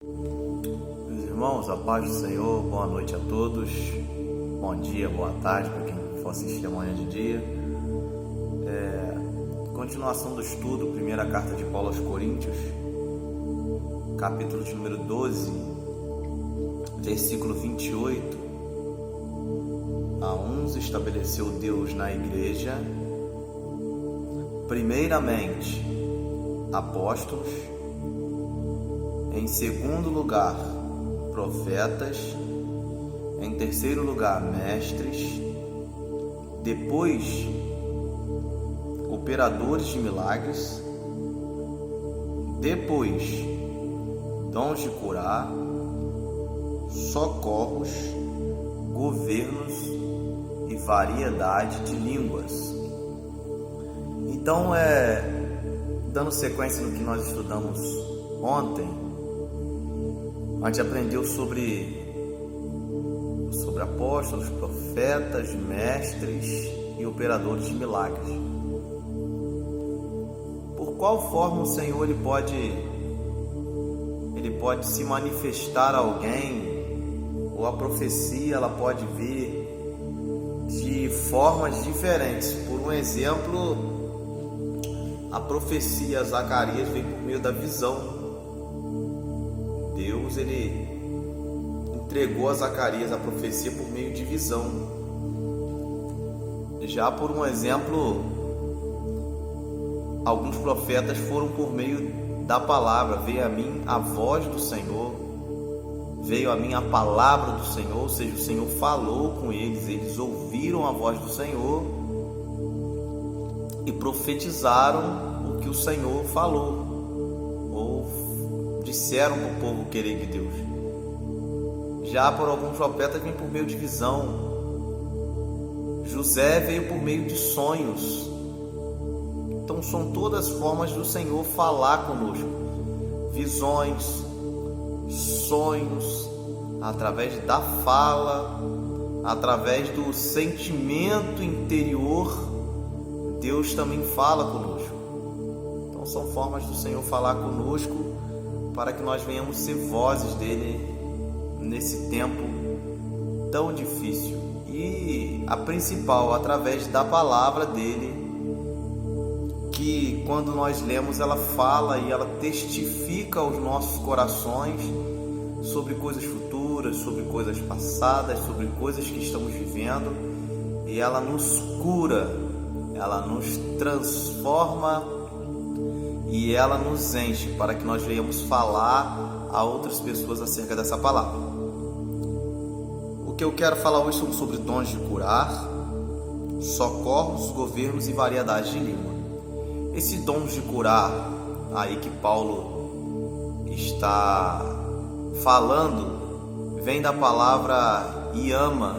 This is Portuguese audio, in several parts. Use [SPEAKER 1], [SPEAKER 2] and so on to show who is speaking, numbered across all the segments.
[SPEAKER 1] Meus irmãos, a paz do Senhor, boa noite a todos, bom dia, boa tarde para quem for assistir amanhã de dia. Continuação do estudo, primeira carta de Paulo aos Coríntios, capítulo de número 12, versículo 28 a 11, estabeleceu Deus na igreja, primeiramente, apóstolos, em segundo lugar, profetas, em terceiro lugar, mestres, depois, operadores de milagres, depois, dons de curar, socorros, governos e variedade de línguas. Então, dando sequência no que nós estudamos ontem, a gente aprendeu sobre apóstolos, profetas, mestres e operadores de milagres. Por qual forma o Senhor ele pode se manifestar a alguém, ou a profecia ela pode vir de formas diferentes. Por um exemplo, a profecia a Zacarias veio por meio da visão. Deus ele entregou a Zacarias a profecia por meio de visão. Já por um exemplo, alguns profetas foram por meio da palavra. Veio a mim a voz do Senhor, veio a mim a palavra do Senhor, ou seja, o Senhor falou com eles ouviram a voz do Senhor e profetizaram o que o Senhor falou, disseram para o povo querer de Deus. Já por alguns profetas vem por meio de visão. José veio por meio de sonhos. Então são todas formas do Senhor falar conosco. Visões, sonhos, através da fala, através do sentimento interior, Deus também fala conosco. Então são formas do Senhor falar conosco, para que nós venhamos ser vozes dele nesse tempo tão difícil. E a principal, através da palavra dele, que quando nós lemos ela fala e ela testifica aos nossos corações sobre coisas futuras, sobre coisas passadas, sobre coisas que estamos vivendo, e ela nos cura, ela nos transforma e ela nos enche para que nós venhamos falar a outras pessoas acerca dessa palavra. O que eu quero falar hoje são sobre dons de curar, socorros, governos e variedade de língua. Esse dons de curar aí que Paulo está falando vem da palavra iama.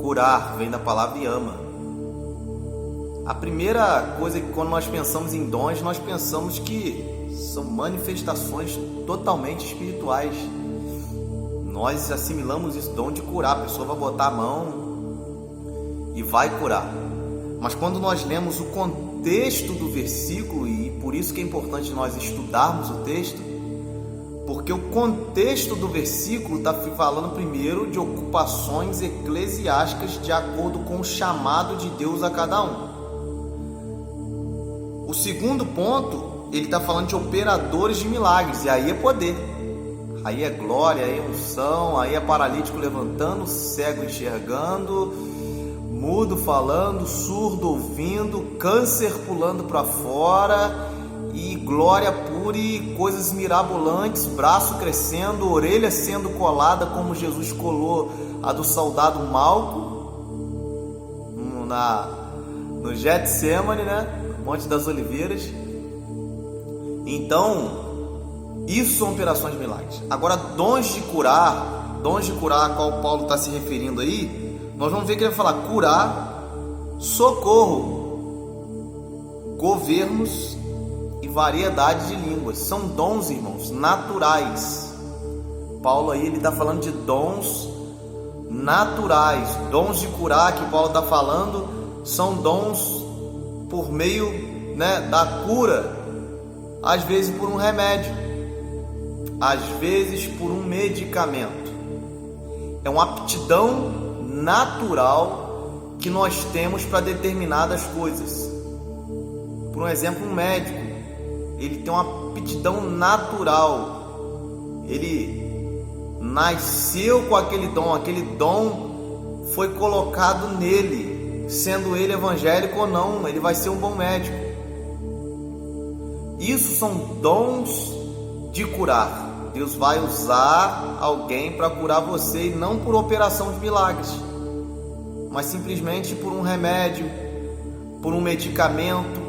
[SPEAKER 1] Curar vem da palavra iama. A primeira coisa que quando nós pensamos em dons, nós pensamos que são manifestações totalmente espirituais. Nós assimilamos isso, dom de curar. A pessoa vai botar a mão e vai curar. Mas quando nós lemos o contexto do versículo, e por isso que é importante nós estudarmos o texto, porque o contexto do versículo está falando primeiro de ocupações eclesiásticas de acordo com o chamado de Deus a cada um. O segundo ponto, ele está falando de operadores de milagres, e aí é poder, aí é glória, aí é unção, aí é paralítico levantando, cego enxergando, mudo falando, surdo ouvindo, câncer pulando para fora, e glória pura e coisas mirabolantes, braço crescendo, orelha sendo colada como Jesus colou a do soldado Malco no Getsemane, né? Monte das Oliveiras. Então, isso são operações de milagres. Agora, dons de curar a qual Paulo está se referindo aí, nós vamos ver que ele vai falar curar, socorro, governos e variedade de línguas. São dons, irmãos, naturais. Paulo aí ele está falando de dons naturais. Dons de curar que Paulo está falando são dons por meio, da cura, às vezes por um remédio, às vezes por um medicamento. É uma aptidão natural que nós temos para determinadas coisas. Por um exemplo, um médico, ele tem uma aptidão natural. Ele nasceu com aquele dom foi colocado nele, sendo ele evangélico ou não, ele vai ser um bom médico. Isso são dons de curar. Deus vai usar alguém para curar você, e não por operação de milagres, mas simplesmente por um remédio, por um medicamento.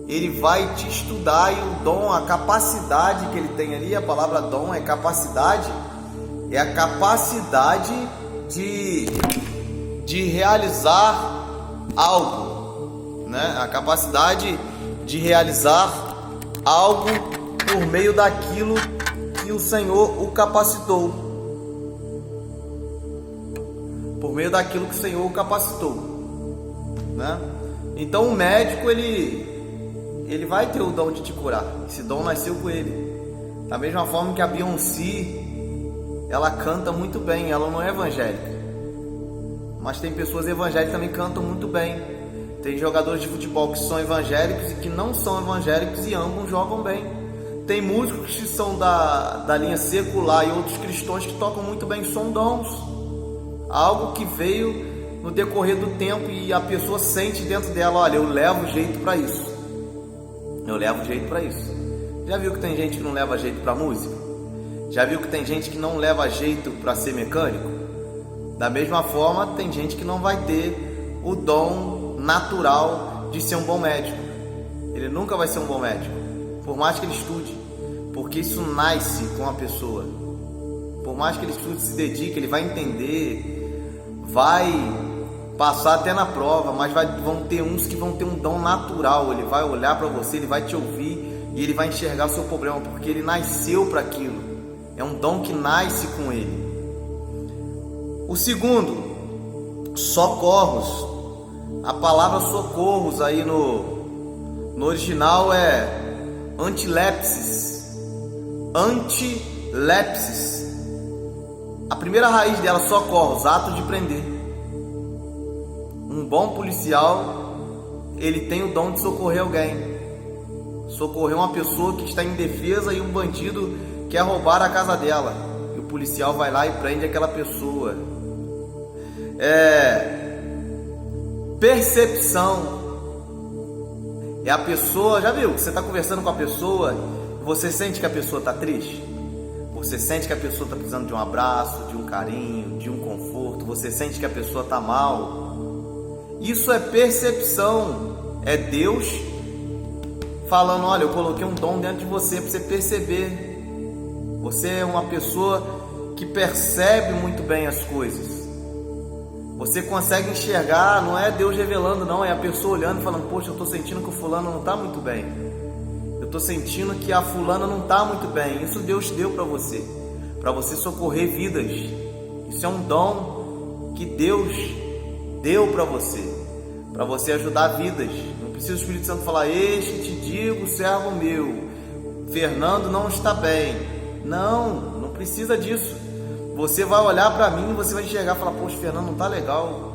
[SPEAKER 1] Ele vai te estudar, e o dom, a capacidade que ele tem ali, a palavra dom é capacidade, é a capacidade de realizar algo, né? A capacidade de realizar algo por meio daquilo que o Senhor o capacitou. Por meio daquilo que o Senhor o capacitou, né? Então o médico, ele vai ter o dom de te curar. Esse dom nasceu com ele. Da mesma forma que a Beyoncé, ela canta muito bem. Ela não é evangélica, mas tem pessoas evangélicas que também cantam muito bem. Tem jogadores de futebol que são evangélicos e que não são evangélicos, e ambos jogam bem. Tem músicos que são da linha secular e outros cristãos que tocam muito bem. São dons, algo que veio no decorrer do tempo, e a pessoa sente dentro dela: olha, eu levo jeito para isso. Eu levo jeito para isso. Já viu que tem gente que não leva jeito para música? Já viu que tem gente que não leva jeito para ser mecânico? Da mesma forma, tem gente que não vai ter o dom natural de ser um bom médico. Ele nunca vai ser um bom médico, por mais que ele estude, porque isso nasce com a pessoa. Por mais que ele estude, se dedique, ele vai entender, vai passar até na prova, mas vão ter uns que vão ter um dom natural. Ele vai olhar para você, ele vai te ouvir e ele vai enxergar o seu problema, porque ele nasceu para aquilo. É um dom que nasce com ele. O segundo, socorros. A palavra socorros aí no original é antilepsis. Antilepsis. A primeira raiz dela, socorros, ato de prender. Um bom policial, ele tem o dom de socorrer alguém. Socorrer uma pessoa que está em defesa e um bandido quer roubar a casa dela. E o policial vai lá e prende aquela pessoa. Percepção. É a pessoa, já viu? Você está conversando com a pessoa, você sente que a pessoa está triste? Você sente que a pessoa está precisando de um abraço, de um carinho, de um conforto? Você sente que a pessoa está mal? Isso é percepção. É Deus falando: olha, eu coloquei um dom dentro de você para você perceber. Você é uma pessoa que percebe muito bem as coisas. Você consegue enxergar. Não é Deus revelando, não. É a pessoa olhando e falando: poxa, eu estou sentindo que o fulano não está muito bem. Eu estou sentindo que a fulana não está muito bem. Isso Deus deu para você socorrer vidas. Isso é um dom que Deus deu para você ajudar vidas. Não precisa o Espírito Santo falar: este te digo, servo meu, Fernando não está bem. Não precisa disso. Você vai olhar para mim e você vai enxergar e falar: poxa, Fernando não está legal,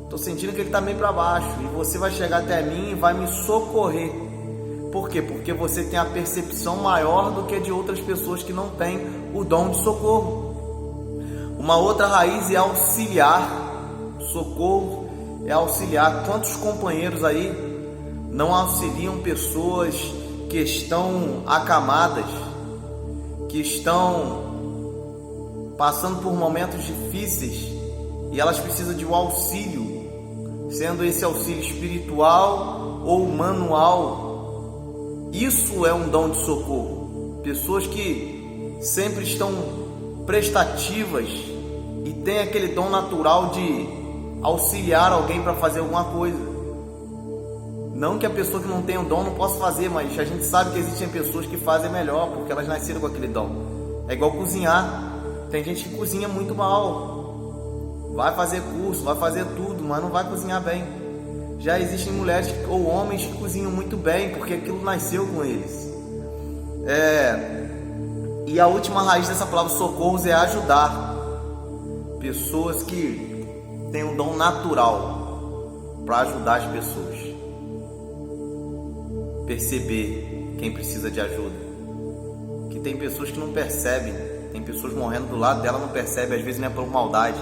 [SPEAKER 1] estou sentindo que ele está meio para baixo. E você vai chegar até mim e vai me socorrer. Por quê? Porque você tem a percepção maior do que a de outras pessoas que não têm o dom de socorro. Uma outra raiz é auxiliar. Socorro é auxiliar. Quantos companheiros aí não auxiliam pessoas que estão acamadas, que estão passando por momentos difíceis, e elas precisam de um auxílio, sendo esse auxílio espiritual ou manual? Isso é um dom de socorro. Pessoas que sempre estão prestativas e têm aquele dom natural de auxiliar alguém para fazer alguma coisa. Não que a pessoa que não tem o dom não possa fazer, mas a gente sabe que existem pessoas que fazem melhor, porque elas nasceram com aquele dom. É igual cozinhar. Tem gente que cozinha muito mal, vai fazer curso, vai fazer tudo, mas não vai cozinhar bem. Já existem mulheres ou homens que cozinham muito bem, porque aquilo nasceu com eles. E a última raiz dessa palavra socorros é ajudar. Pessoas que têm um dom natural para ajudar as pessoas. Perceber quem precisa de ajuda. Que tem pessoas que não percebem. Tem pessoas morrendo do lado dela, não percebe. Às vezes não é por maldade.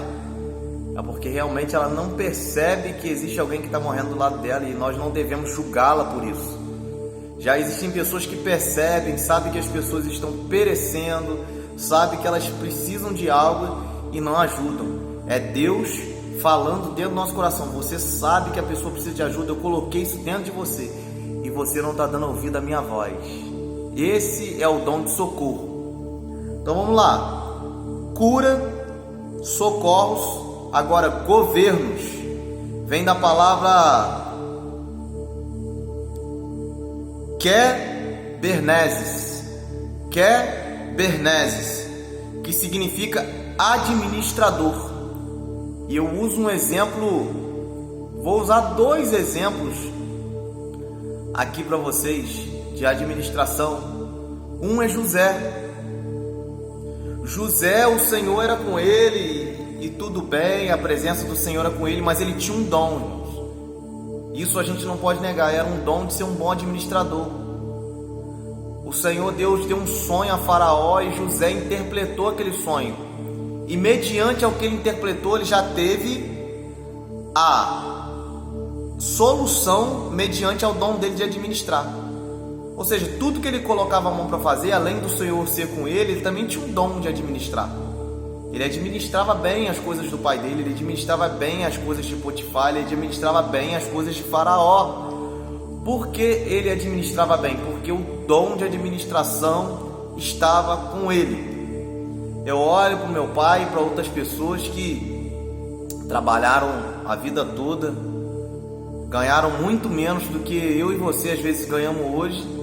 [SPEAKER 1] É porque realmente ela não percebe que existe alguém que está morrendo do lado dela. E nós não devemos julgá-la por isso. Já existem pessoas que percebem, sabem que as pessoas estão perecendo, sabem que elas precisam de algo e não ajudam. É Deus falando dentro do nosso coração. Você sabe que a pessoa precisa de ajuda, eu coloquei isso dentro de você e você não está dando ouvido à minha voz. Esse é o dom de socorro. Então vamos lá. Cura, socorros, agora governos. Vem da palavra Quebernezes, que significa administrador. E eu uso um exemplo, vou usar 2 exemplos aqui para vocês de administração. Um é José. José, o Senhor era com ele e tudo bem, a presença do Senhor era com ele, mas ele tinha um dom, irmãos. Isso a gente não pode negar, era um dom de ser um bom administrador. O Senhor Deus deu um sonho a Faraó e José interpretou aquele sonho. E mediante ao que ele interpretou, ele já teve a solução mediante ao dom dele de administrar. Ou seja, tudo que ele colocava a mão para fazer, além do Senhor ser com ele, ele também tinha um dom de administrar. Ele administrava bem as coisas do pai dele, ele administrava bem as coisas de Potifar, ele administrava bem as coisas de Faraó. Por que ele administrava bem? Porque o dom de administração estava com ele. Eu olho para o meu pai e para outras pessoas que trabalharam a vida toda, ganharam muito menos do que eu e você às vezes ganhamos hoje.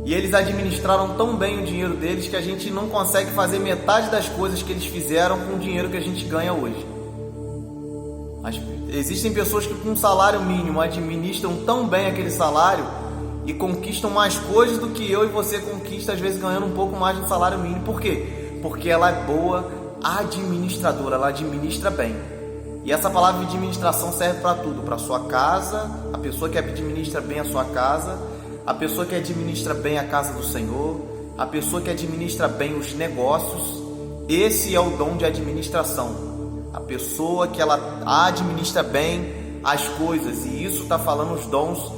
[SPEAKER 1] E eles administraram tão bem o dinheiro deles que a gente não consegue fazer metade das coisas que eles fizeram com o dinheiro que a gente ganha hoje. Mas existem pessoas que com um salário mínimo administram tão bem aquele salário e conquistam mais coisas do que eu e você conquista, às vezes ganhando um pouco mais do salário mínimo. Por quê? Porque ela é boa administradora, ela administra bem. E essa palavra de administração serve para tudo, para a sua casa, a pessoa que administra bem a sua casa, a pessoa que administra bem a casa do Senhor, a pessoa que administra bem os negócios. Esse é o dom de administração. A pessoa que ela administra bem as coisas. E isso está falando os dons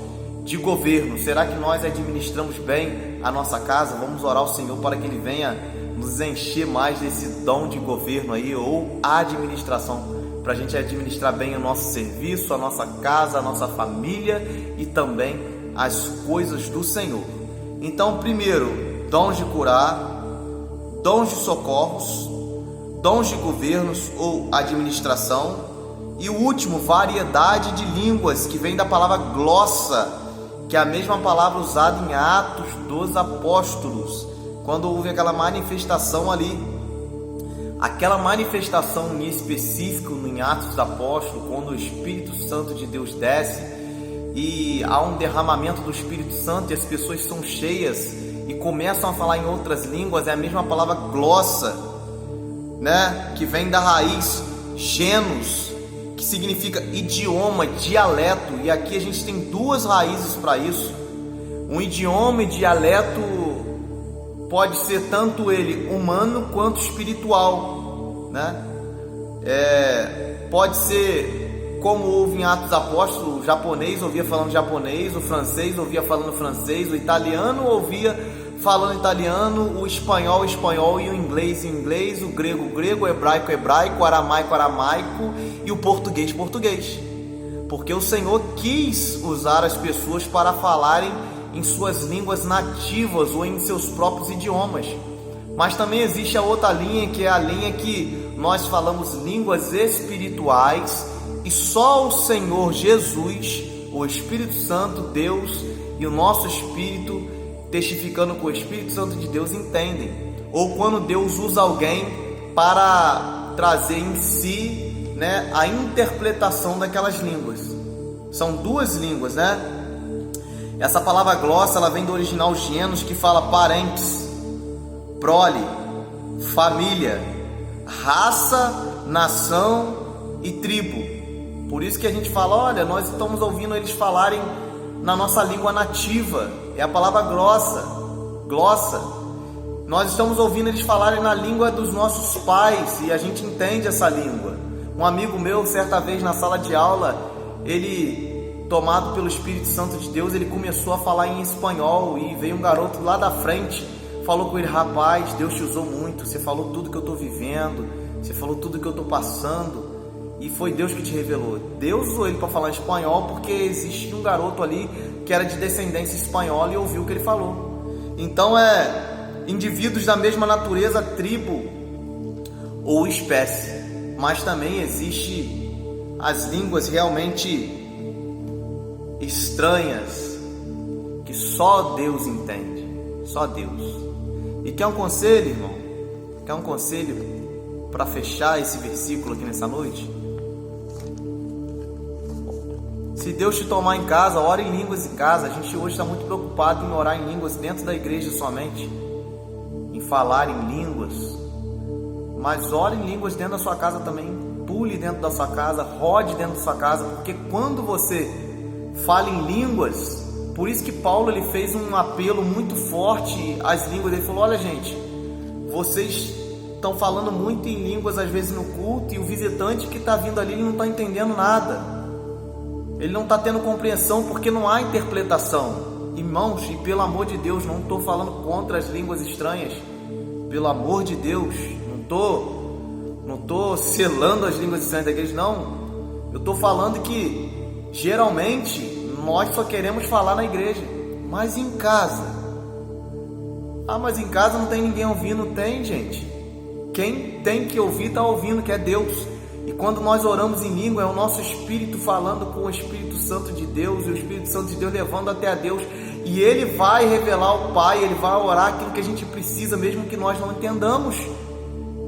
[SPEAKER 1] de governo. Será que nós administramos bem a nossa casa? Vamos orar ao Senhor para que Ele venha nos encher mais desse dom de governo aí, ou administração, para a gente administrar bem o nosso serviço, a nossa casa, a nossa família e também as coisas do Senhor. Então, primeiro, dons de curar, dons de socorros, dons de governos ou administração, e o último, variedade de línguas, que vem da palavra glossa, que é a mesma palavra usada em Atos dos Apóstolos, quando houve aquela manifestação ali. Aquela manifestação em específico em Atos dos Apóstolos, quando o Espírito Santo de Deus desce e há um derramamento do Espírito Santo e as pessoas são cheias e começam a falar em outras línguas, é a mesma palavra glossa, né? Que vem da raiz genos, que significa idioma, dialeto. E aqui a gente tem 2 raízes para isso. Um idioma e dialeto pode ser tanto ele humano quanto espiritual, né? Pode ser como houve em Atos dos Apóstolos, o japonês ouvia falando japonês, o francês ouvia falando francês, o italiano ouvia falando italiano, o espanhol e o inglês, o grego, o hebraico, o aramaico e o português. Porque o Senhor quis usar as pessoas para falarem em suas línguas nativas ou em seus próprios idiomas. Mas também existe a outra linha, que é a linha que nós falamos línguas espirituais, e só o Senhor Jesus, o Espírito Santo, Deus e o nosso espírito, testificando com o Espírito Santo de Deus, entendem. Ou quando Deus usa alguém para trazer em si, né, a interpretação daquelas línguas. São 2 línguas, né? Essa palavra glossa, ela vem do original genos, que fala parentes, prole, família, raça, nação e tribo. Por isso que a gente fala, olha, nós estamos ouvindo eles falarem na nossa língua nativa, é a palavra glossa. Nós estamos ouvindo eles falarem na língua dos nossos pais e a gente entende essa língua. Um amigo meu, certa vez na sala de aula, ele, tomado pelo Espírito Santo de Deus, ele começou a falar em espanhol e veio um garoto lá da frente, falou com ele, rapaz, Deus te usou muito, você falou tudo que eu estou vivendo, você falou tudo que eu estou passando e foi Deus que te revelou. Deus usou ele para falar espanhol porque existe um garoto ali que era de descendência espanhola e ouviu o que ele falou. Então indivíduos da mesma natureza, tribo ou espécie, mas também existe as línguas realmente estranhas que só Deus entende, só Deus. E quer um conselho, irmão? Quer um conselho para fechar esse versículo aqui nessa noite? Se Deus te tomar em casa, ora em línguas em casa. A gente hoje está muito preocupado em orar em línguas dentro da igreja somente, em falar em línguas, mas ore em línguas dentro da sua casa também. Pule dentro da sua casa, rode dentro da sua casa, porque quando você fala em línguas, por isso que Paulo ele fez um apelo muito forte às línguas. Ele falou, olha gente, vocês estão falando muito em línguas às vezes no culto, e o visitante que está vindo ali, ele não está entendendo nada, ele não está tendo compreensão porque não há interpretação. Irmãos, e pelo amor de Deus, não estou falando contra as línguas estranhas, pelo amor de Deus, não estou selando as línguas estranhas da igreja, não. Eu estou falando que geralmente nós só queremos falar na igreja, mas em casa, mas em casa não tem ninguém ouvindo. Tem, gente. Quem tem que ouvir está ouvindo, que é Deus. E quando nós oramos em língua, é o nosso espírito falando com o Espírito Santo de Deus, e o Espírito Santo de Deus levando até a Deus, e Ele vai revelar ao Pai, Ele vai orar aquilo que a gente precisa, mesmo que nós não entendamos.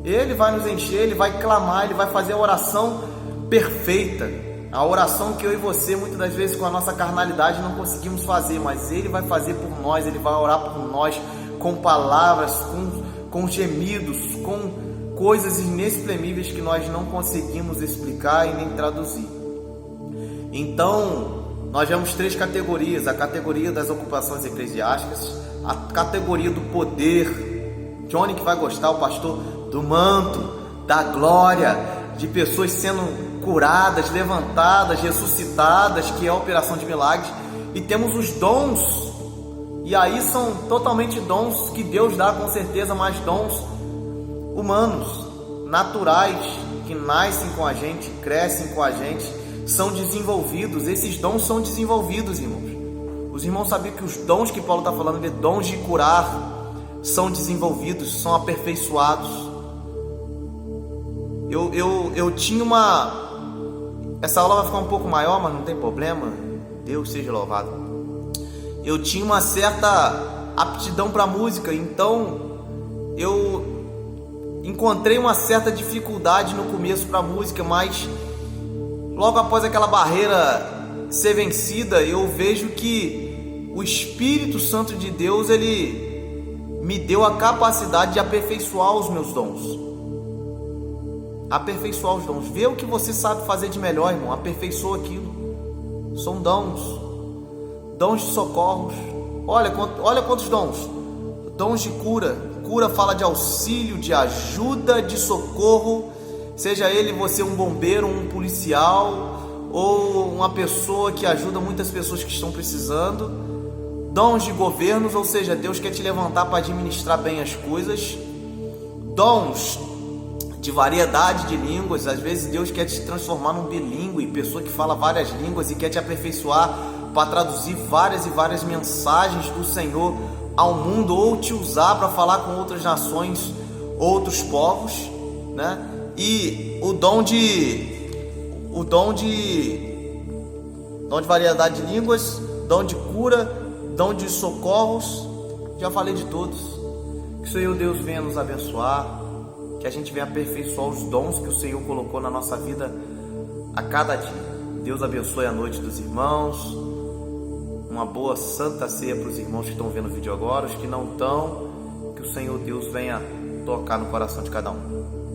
[SPEAKER 1] Ele vai nos encher, Ele vai clamar, Ele vai fazer a oração perfeita, a oração que eu e você, muitas das vezes com a nossa carnalidade, não conseguimos fazer, mas Ele vai fazer por nós, Ele vai orar por nós, com palavras, com gemidos, com coisas inexprimíveis que nós não conseguimos explicar e nem traduzir. Então, nós vemos 3 categorias: a categoria das ocupações eclesiásticas, a categoria do poder, Johnny que vai gostar, o pastor, do manto, da glória, de pessoas sendo curadas, levantadas, ressuscitadas, que é a operação de milagres. E temos os dons, e aí são totalmente dons que Deus dá, com certeza, mas dons humanos, naturais, que nascem com a gente, crescem com a gente, são desenvolvidos. Esses dons são desenvolvidos, irmãos. Os irmãos sabiam que os dons que Paulo está falando, de dons de curar, são desenvolvidos, são aperfeiçoados. Eu tinha essa aula vai ficar um pouco maior, mas não tem problema, Deus seja louvado. Eu tinha uma certa aptidão para música, então eu encontrei uma certa dificuldade no começo para música, mas logo após aquela barreira ser vencida, eu vejo que o Espírito Santo de Deus, ele me deu a capacidade de aperfeiçoar os meus dons. Aperfeiçoar os dons. Vê o que você sabe fazer de melhor, irmão. Aperfeiçoa aquilo. São dons. Dons de socorros. Olha quantos dons. Dons de cura. Cura fala de auxílio, de ajuda, de socorro. Seja ele você um bombeiro, um policial, ou uma pessoa que ajuda muitas pessoas que estão precisando. Dons de governos, ou seja, Deus quer te levantar para administrar bem as coisas. Dons de variedade de línguas. Às vezes Deus quer te transformar num bilíngue, pessoa que fala várias línguas, e quer te aperfeiçoar para traduzir várias e várias mensagens do Senhor ao mundo, ou te usar para falar com outras nações, outros povos, né? E o dom de variedade de línguas, dom de cura, dom de socorros, já falei de todos. Que o Senhor Deus venha nos abençoar, que a gente venha aperfeiçoar os dons que o Senhor colocou na nossa vida a cada dia. Deus abençoe a noite dos irmãos. Uma boa santa ceia para os irmãos que estão vendo o vídeo agora, os que não estão, que o Senhor Deus venha tocar no coração de cada um.